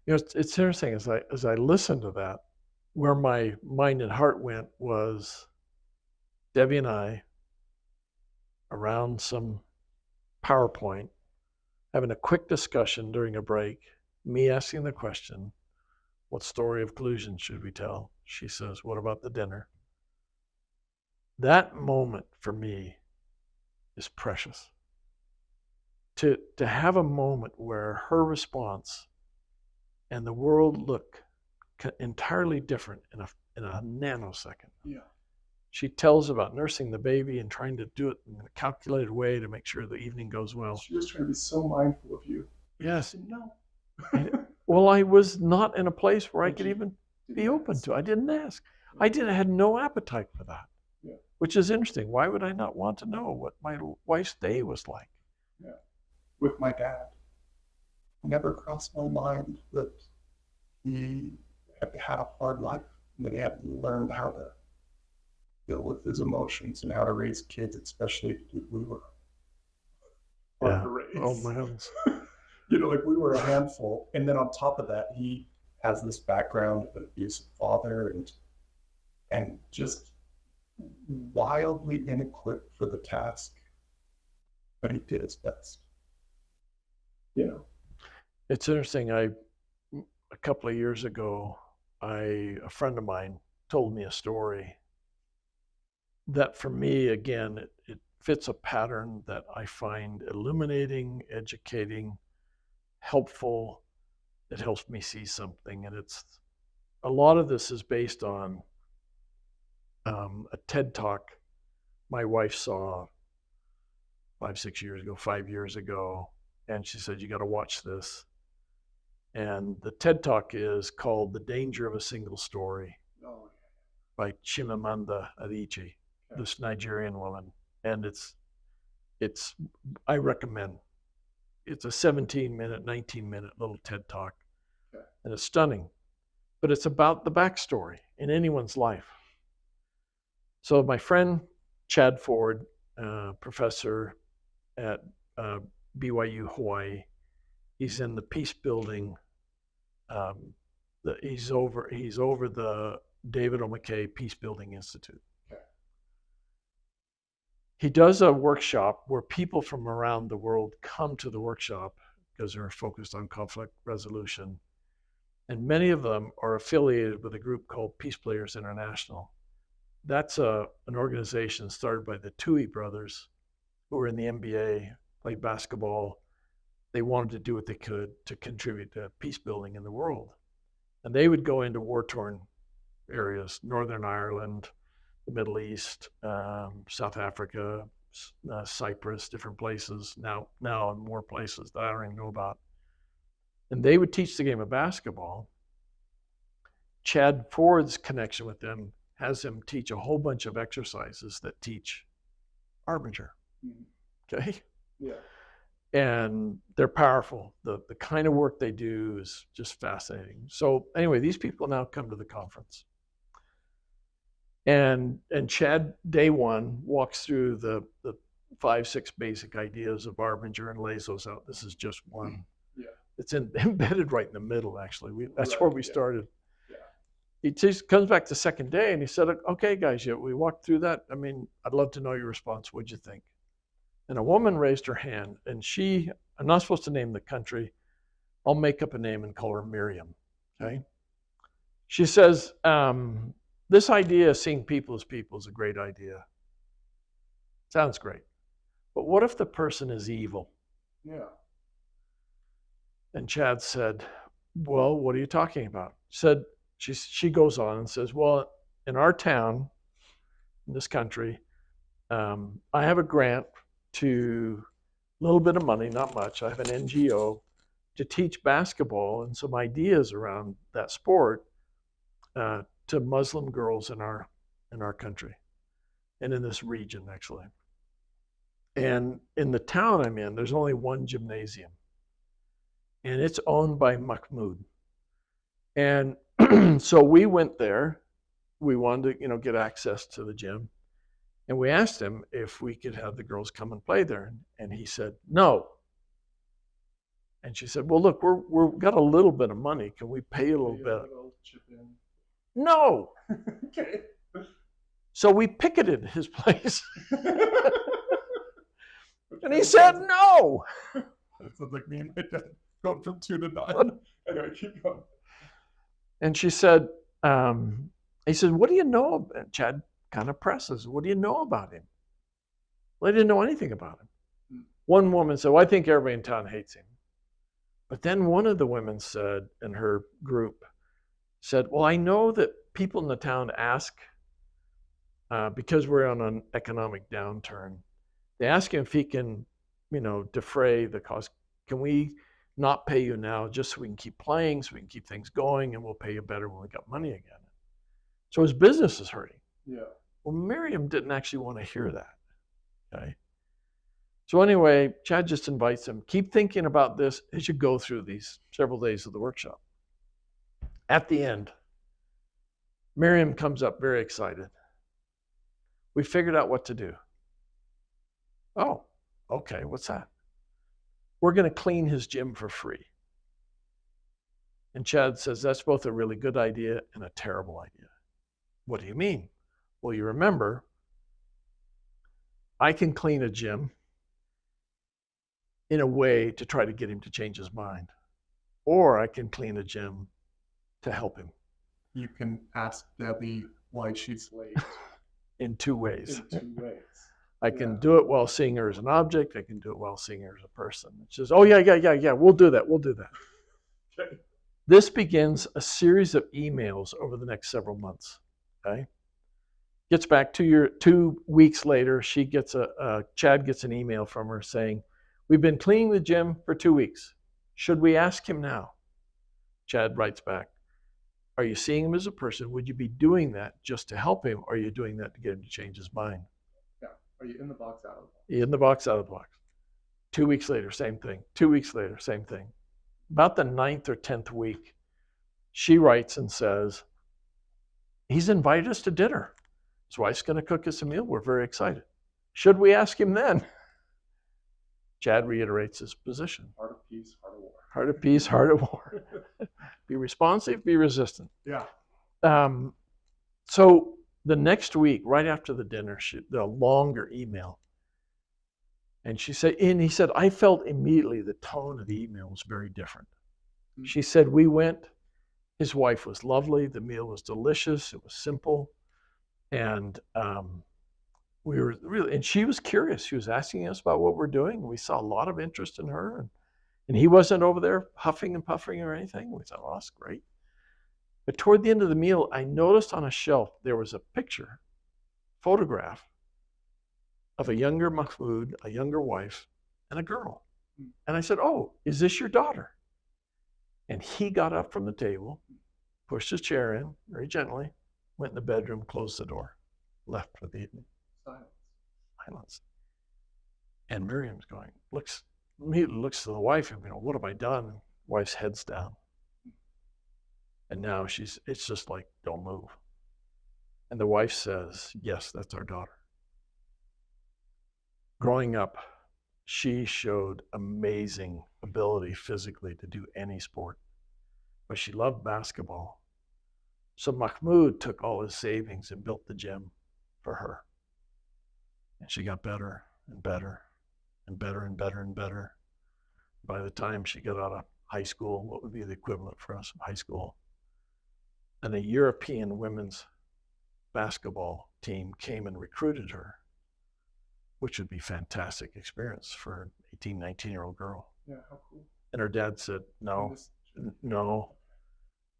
It's interesting as I listened to that, where my mind and heart went was Debbie and I around some PowerPoint having a quick discussion during a break, me asking the question, what story of collusion should we tell? She says, what about the dinner? That moment for me is precious. To have a moment where her response and the world look entirely different in a nanosecond. Yeah. She tells about nursing the baby and trying to do it in a calculated way to make sure the evening goes well. She was trying to be so mindful of you. Yes. No. Well, I was not in a place where I But could you even be didn't open ask. to. I didn't ask. Yeah. I had no appetite for that, Yeah. which is interesting. Why would I not want to know what my wife's day was like? Yeah. With my dad, never crossed my mind that he had a hard life, that he had learned how to deal with his emotions and how to raise kids, especially we were hard to raise. Oh my heavens. Like we were a handful. And then on top of that, he has this background of an abusive father and just wildly inequipped for the task. But he did his best. It's interesting. A couple of years ago, a friend of mine told me a story that for me, again, it fits a pattern that I find illuminating, educating, helpful. It helps me see something. And a lot of this is based on a TED talk my wife saw 5 years ago. And she said, you got to watch this. And the TED talk is called The Danger of a Single Story by Chimamanda Adichie, this Nigerian woman. And I recommend. It's a 17-minute, 19-minute little TED talk. And it's stunning. But it's about the backstory in anyone's life. So my friend Chad Ford, professor at BYU Hawaii, he's in the peace building. He's over the David O. McKay Peace Building Institute. He does a workshop where people from around the world come to the workshop because they're focused on conflict resolution. And many of them are affiliated with a group called Peace Players International. That's an organization started by the Tui brothers, who were in the NBA, played basketball. They wanted to do what they could to contribute to peace building in the world. And they would go into war-torn areas, Northern Ireland, the Middle East, South Africa, Cyprus, different places, now in more places that I don't even know about. And they would teach the game of basketball. Chad Ford's connection with them has him teach a whole bunch of exercises that teach Arbinger. Okay? Yeah. And they're powerful. The kind of work they do is just fascinating. So anyway, these people now come to the conference. And Chad, day one, walks through the 5-6 basic ideas of Arbinger and lays those out. This is just one. Yeah. It's embedded right in the middle, actually. That's Right, where we yeah. started. Yeah. He just comes back the second day and he said, okay, guys, we walked through that. I mean, I'd love to know your response. What'd you think? And a woman raised her hand, and I'm not supposed to name the country. I'll make up a name and call her Miriam. Okay. She says, this idea of seeing people as people is a great idea. Sounds great. But what if the person is evil? Yeah. And Chad said, well, what are you talking about? She goes on and says, well, in our town, in this country, I have a grant to a little bit of money, not much. I have an NGO to teach basketball and some ideas around that sport to Muslim girls in our country and in this region, actually. And in the town I'm in, there's only one gymnasium, and it's owned by Mahmoud. And so we went there. We wanted to, get access to the gym. And we asked him if we could have the girls come and play there. And he said, no. And she said, well, look, we've got a little bit of money. Can we pay you a little bit? Little chip in. No. Okay. So we picketed his place. And he said no. It sounds like me and my dad going from 2 to 9. Anyway, keep going. And she said, he said, what do you know? And Chad kind of presses, what do you know about him? Well, I didn't know anything about him. One woman said, well, I think everybody in town hates him. But then one of the women said, in her group, said, well, I know that people in the town ask, because we're on an economic downturn, they ask him if he can, defray the cost. Can we not pay you now just so we can keep playing, so we can keep things going, and we'll pay you better when we got money again? So his business is hurting. Yeah. Well, Miriam didn't actually want to hear that. Okay. So anyway, Chad just invites him, keep thinking about this as you go through these several days of the workshop. At the end, Miriam comes up very excited. We figured out what to do. Oh, okay, what's that? We're going to clean his gym for free. And Chad says, that's both a really good idea and a terrible idea. What do you mean? Well, you remember, I can clean a gym in a way to try to get him to change his mind. Or I can clean a gym to help him. You can ask Debbie why she's late. In 2 ways. In 2 ways. I can do it while seeing her as an object. I can do it while seeing her as a person. She says, oh, yeah, we'll do that. Okay. This begins a series of emails over the next several months. Okay. Gets back 2 weeks later, Chad gets an email from her saying, we've been cleaning the gym for 2 weeks. Should we ask him now? Chad writes back, are you seeing him as a person? Would you be doing that just to help him? Or are you doing that to get him to change his mind? Yeah. Are you in the box, out of the box? In the box, out of the box. 2 weeks later, same thing. 2 weeks later, same thing. About the 9th or 10th week, she writes and says, he's invited us to dinner. His wife's going to cook us a meal. We're very excited. Should we ask him then? Chad reiterates his position. Heart of peace, heart of war. Heart of peace, heart of war. Be responsive, be resistant. Yeah. So the next week, right after the dinner, the longer email, and he said, I felt immediately the tone of the email was very different. Mm-hmm. She said, we went, his wife was lovely, the meal was delicious, it was simple, and we were really, and she was curious. She was asking us about what we're doing. We saw a lot of interest in her, and he wasn't over there huffing and puffing or anything. We thought, oh, that's great. But toward the end of the meal, I noticed on a shelf there was a photograph of a younger Mahmoud, a younger wife, and a girl. And I said, oh, is this your daughter? And he got up from the table, pushed his chair in very gently, went in the bedroom, closed the door, left for the evening. Silence. And Miriam's immediately looks to the wife and, what have I done? Wife's head's down. And now it's just like, don't move. And the wife says, yes, that's our daughter. Growing up, she showed amazing ability physically to do any sport, but she loved basketball. So Mahmoud took all his savings and built the gym for her. And she got better and better and better and better and better. By the time she got out of high school, what would be the equivalent for us of high school, and a European women's basketball team came and recruited her, which would be a fantastic experience for an 18, 19-year-old girl. Yeah, how cool. And her dad said, no,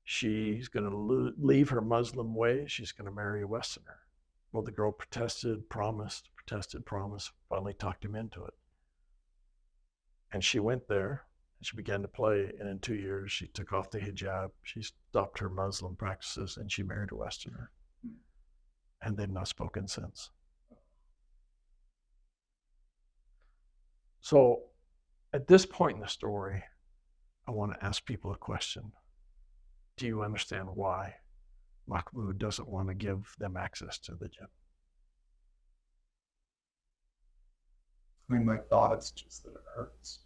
she's going to leave her Muslim ways. She's going to marry a Westerner. Well, the girl protested, promised, finally talked him into it. And she went there, and she began to play, and in 2 years, she took off the hijab, she stopped her Muslim practices, and she married a Westerner. And they've not spoken since. So at this point in the story, I want to ask people a question. Do you understand why Mahmoud doesn't want to give them access to the gym? I mean, my thought is just that it hurts.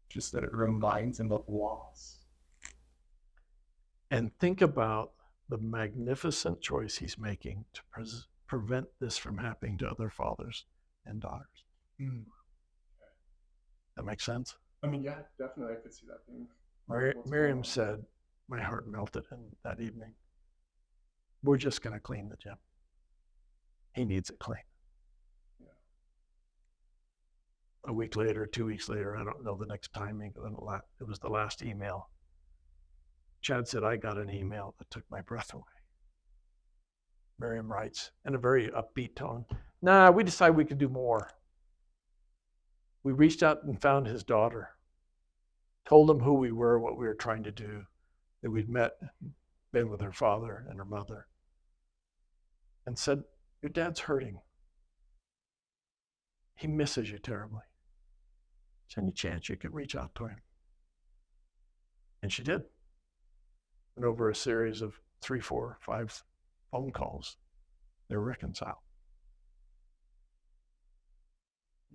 just that it reminds him of loss. And think about the magnificent choice he's making to prevent this from happening to other fathers and daughters. Mm. That makes sense? I mean, yeah, definitely, I could see that being. Miriam said, my heart melted in that evening. We're just going to clean the gym. He needs it clean. Yeah. A week later, 2 weeks later, I don't know the next timing, it was the last email. Chad said, I got an email that took my breath away. Miriam writes in a very upbeat tone, nah, we decided we could do more. We reached out and found his daughter, told him who we were, what we were trying to do, that we'd been with her father and her mother, and said, your dad's hurting. He misses you terribly. Is there any chance you could reach out to him? And she did. And over a series of 3, 4, 5 phone calls, they were reconciled.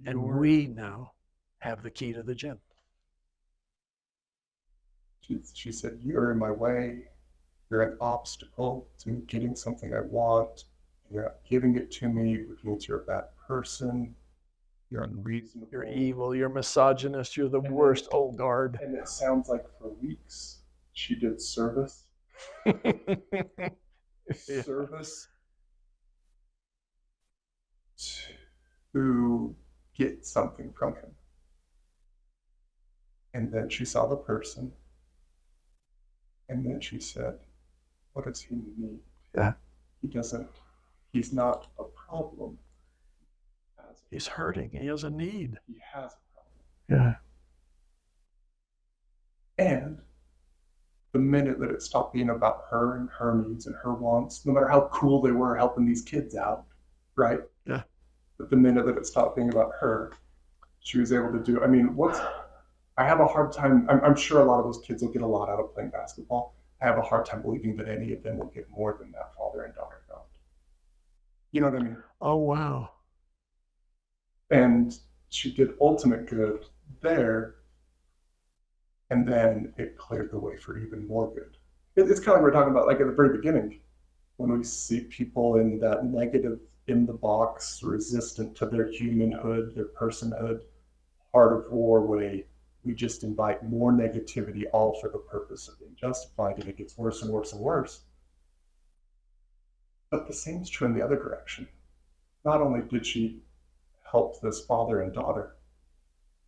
And we now have the key to the gym. She said, you're in my way. You're an obstacle to me getting something I want. You're not giving it to me, which means you're a bad person. You're unreasonable. You're evil. You're misogynist. You're the worst old guard. And it sounds like for weeks she did service. Service to get something from him. And then she saw the person. And then she said, what does he need? Yeah. He's not a problem. He's hurting. He has a need. He has a problem. Yeah. And the minute that it stopped being about her and her needs and her wants, no matter how cool they were helping these kids out, right? Yeah. But the minute that it stopped being about her, she was able to do, I have a hard time, I'm sure a lot of those kids will get a lot out of playing basketball. I have a hard time believing that any of them will get more than that father and daughter found. You know what I mean? Oh, wow. And she did ultimate good there, and then it cleared the way for even more good. It's kind of like we're talking about, like at the very beginning, when we see people in that negative, in the box, resistant to their humanhood, their personhood, heart of war way, we just invite more negativity, all for the purpose of being justified, and it gets worse and worse and worse. But the same is true in the other direction. Not only did she help this father and daughter,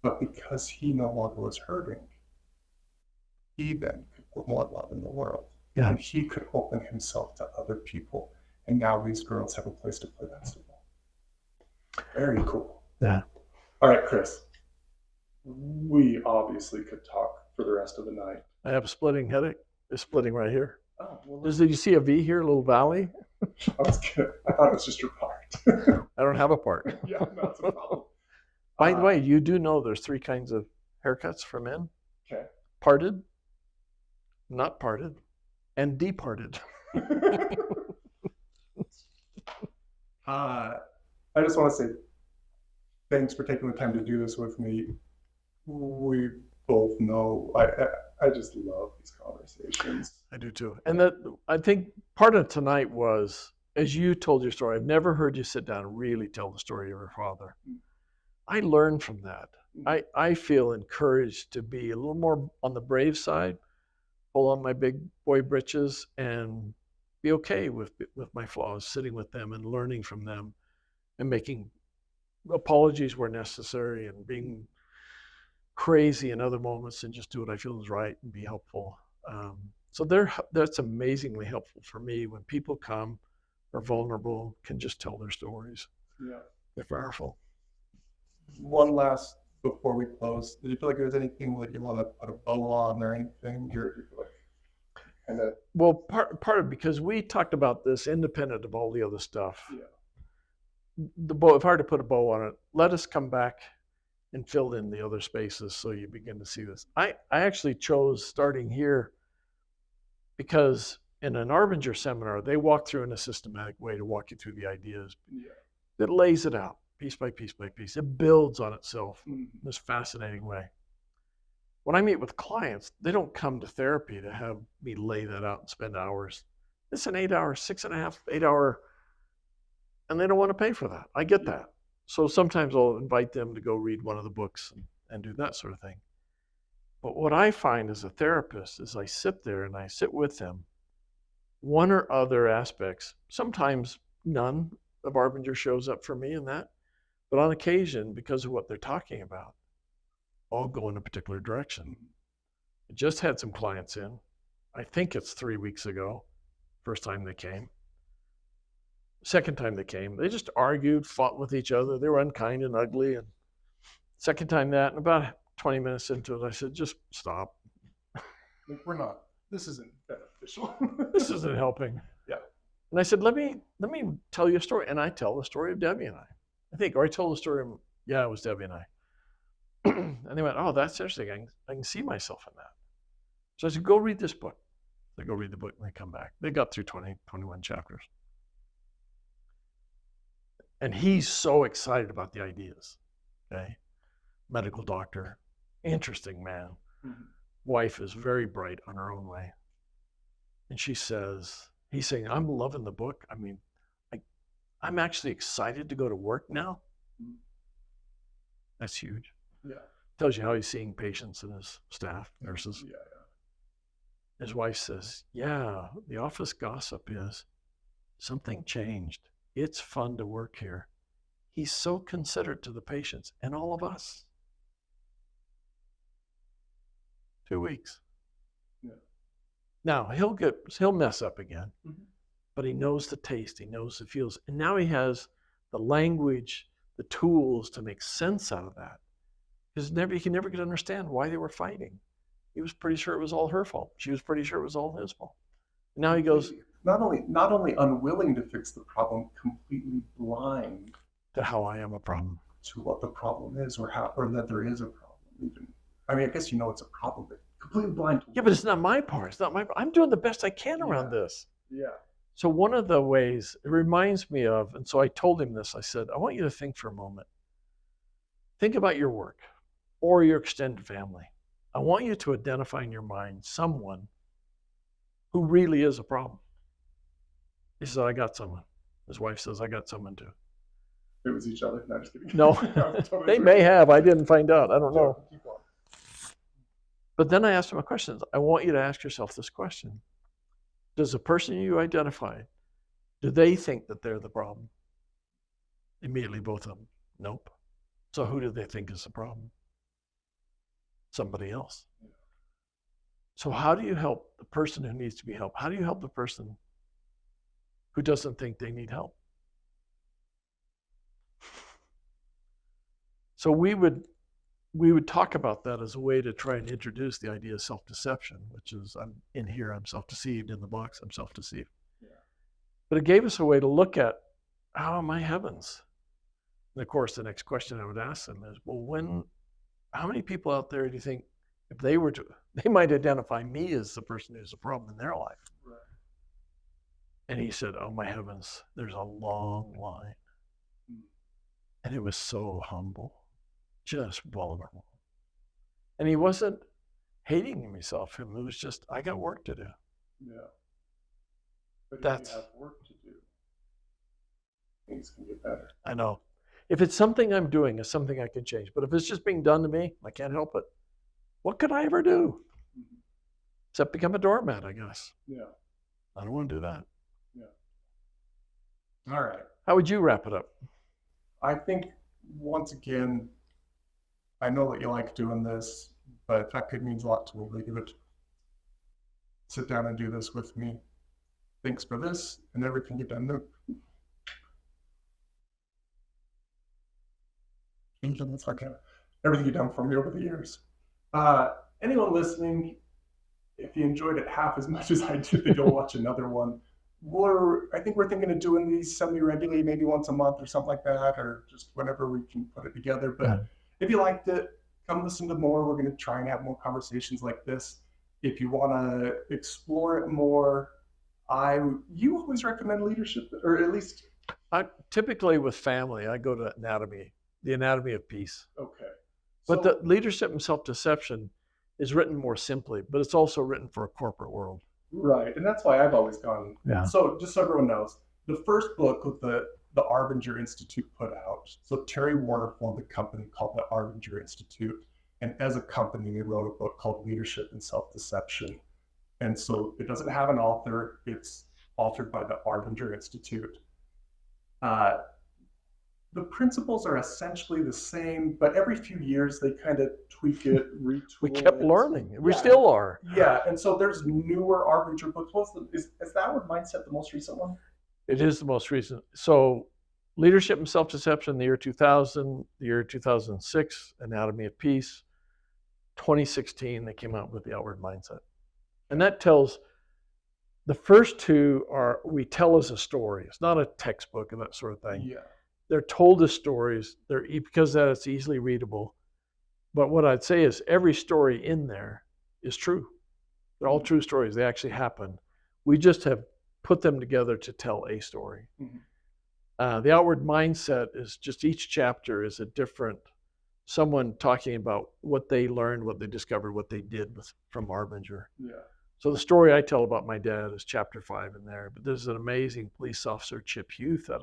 but because he no longer was hurting, he then could put more love in the world. Yeah. And he could open himself to other people. And now these girls have a place to play basketball. Very cool. Yeah. All right, Chris. We obviously could talk for the rest of the night. I have a splitting headache. It's splitting right here. Oh, well, Did you see a V here, a little valley? I was kidding. I thought it was just your part. I don't have a part. Yeah, that's a problem. By the way, you do know there's 3 kinds of haircuts for men. Okay. Parted, not parted, and departed. I just want to say thanks for taking the time to do this with me. We both know I just love these conversations. I do too. And that, I think part of tonight was, as you told your story, I've never heard you sit down and really tell the story of your father. I learned from that. I feel encouraged to be a little more on the brave side, pull on my big boy britches, and be okay with my flaws, sitting with them and learning from them, and making apologies where necessary, and being crazy in other moments, and just do what I feel is right and be helpful. So that's amazingly helpful for me when people come, are vulnerable, can just tell their stories. Yeah. They're powerful. One last before we close. Did you feel like there was anything that you want to put a bow on or anything? You feel like kind of. Well, part of, because we talked about this independent of all the other stuff. Yeah. The bow, if I were to put a bow on it, let us come back and fill in the other spaces so you begin to see this. I actually chose starting here because in an Arbinger seminar, they walk through in a systematic way to walk you through the ideas. Yeah. It lays it out piece by piece by piece. It builds on itself Mm-hmm. in this fascinating way. when I meet with clients, they don't come to therapy to have me lay that out and spend hours. It's an 8-hour, 6.5, 8-hour, and they don't want to pay for that. I get that. So sometimes I'll invite them to go read one of the books and do that sort of thing. But what I find as a therapist is I sit there and I sit with them. One or other aspects, sometimes none of Arbinger shows up for me in that, but on occasion, because of what they're talking about, I'll go in a particular direction. I just had some clients in. I think it's 3 weeks ago, first time they came. Second time they came, they just argued, fought with each other. They were unkind and ugly. And second time that, and about 20 minutes into it, I said, just stop. Like, this isn't beneficial. This isn't helping. Yeah. And I said, let me tell you a story. And I tell the story of Debbie and I think, or I told the story of, yeah, it was Debbie and I. And they went, oh, that's interesting. I can see myself in that. So I said, go read this book. They go read the book and they come back. They got through 21 chapters. And he's so excited about the ideas. Okay. Medical doctor, interesting man. Mm-hmm. Wife is very bright on her own way. And he's saying, I'm loving the book. I mean, I'm actually excited to go to work now. Mm-hmm. That's huge. Yeah. Tells you how he's seeing patients and his staff, nurses. Yeah. His wife says, yeah, the office gossip is something changed. It's fun to work here. He's so considerate to the patients and all of us. 2 weeks. Yeah. Now he'll mess up again, mm-hmm. but he knows the taste, he knows the feels, and now he has the language, the tools to make sense out of that. Because he never could understand why they were fighting. He was pretty sure it was all her fault. She was pretty sure it was all his fault. And now he goes, not only unwilling to fix the problem, completely blind to how I am a problem, to what the problem is, or that there is a problem. Even, I mean, I guess it's a problem, but completely blind. Yeah, but it's not my part. It's not my. I'm doing the best I can around this. Yeah. So one of the ways it reminds me of, and so I told him this. I said, I want you to think for a moment. Think about your work or your extended family. I want you to identify in your mind someone who really is a problem. He said, I got someone. His wife says, I got someone too. It was each other. No, just kidding. No, totally they may have. I didn't find out. I don't know. But then I asked him a question. I want you to ask yourself this question. Does the person you identified, do they think that they're the problem? Immediately, both of them. Nope. So who do they think is the problem? Somebody else. So how do you help the person who needs to be helped? How do you help the person who doesn't think they need help? So we would talk about that as a way to try and introduce the idea of self-deception, which is I'm self-deceived. In the box, I'm self-deceived. Yeah. But it gave us a way to look at, oh my heavens. And of course, the next question I would ask them is, well, how many people out there do you think, if they were to, they might identify me as the person who's a problem in their life? Right. And he said, oh my heavens, there's a long line. And it was so humble, just vulnerable. And he wasn't hating himself. It was just, I got work to do. Yeah. But if you have work to do, things can get better. I know. If it's something I'm doing, it's something I can change. But if it's just being done to me, I can't help it. What could I ever do? Mm-hmm. Except become a doormat, I guess. Yeah. I don't want to do that. Yeah. All right. How would you wrap it up? I think, once again, I know that you like doing this, but in fact, it means a lot to me that you would sit down and do this with me. Thanks for this and everything you've done. Everything you've done for me over the years. Anyone listening, if you enjoyed it half as much as I did, then you'll watch another one. I think we're thinking of doing these semi-regularly, maybe once a month or something like that, or just whenever we can put it together. But if you liked it, come listen to more. We're going to try and have more conversations like this. If you want to explore it more, you always recommend leadership, or at least... Typically with family, I go to the anatomy of peace. Okay. But the leadership and self-deception is written more simply, but it's also written for a corporate world. Right, and that's why I've always gone. Yeah. So just so everyone knows, the first book with the Arbinger Institute put out. So Terry Warner formed a company called the Arbinger Institute, and as a company, they wrote a book called Leadership and Self-Deception. And so it doesn't have an author; it's authored by the Arbinger Institute. The principles are essentially the same, but every few years they kind of tweak it, retool We kept it. learning. We Yeah. still are. Yeah, and so there's newer Arbinger books. Is that Outward Mindset the most recent one? It is the most recent. So Leadership and Self-Deception, the year 2000, the year 2006, Anatomy of Peace. 2016, they came out with the Outward Mindset. And that tells, the first two are, we tell as a story. It's not a textbook and that sort of thing. Yeah. They're told as stories. Because that it's easily readable. But what I'd say is every story in there is true. They're all true stories. They actually happen. We just have put them together to tell a story. Mm-hmm. The Outward Mindset is just, each chapter is a different, someone talking about what they learned, what they discovered, what they did from Arbinger. Yeah. So the story I tell about my dad is chapter 5 in there. But there's an amazing police officer, Chip Huth, out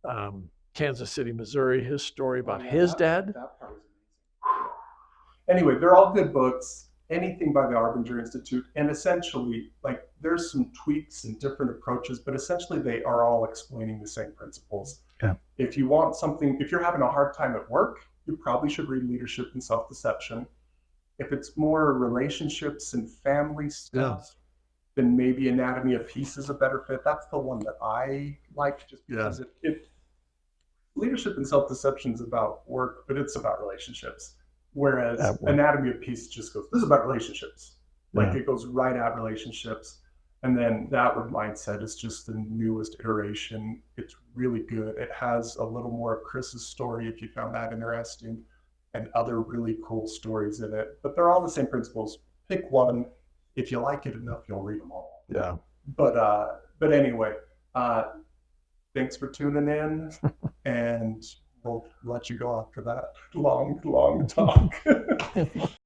of Kansas City, Missouri. His story about his dad. That part was amazing. Anyway, they're all good books. Anything by the Arbinger Institute, and essentially, like, there's some tweaks and different approaches, but essentially they are all explaining the same principles. Yeah. If you want something, if you're having a hard time at work, you probably should read Leadership and Self-Deception. If it's more relationships and family stuff, then maybe Anatomy of Peace is a better fit. That's the one that I like, just because Leadership and Self-Deception is about work, but it's about relationships. Whereas Anatomy of Peace just goes, this is about relationships. Like, it goes right at relationships. And then the Outward Mindset is just the newest iteration. It's really good. It has a little more of Chris's story, if you found that interesting, and other really cool stories in it. But they're all the same principles. Pick one. If you like it enough, you'll read them all. Yeah. But anyway, thanks for tuning in, and we'll let you go after that long talk.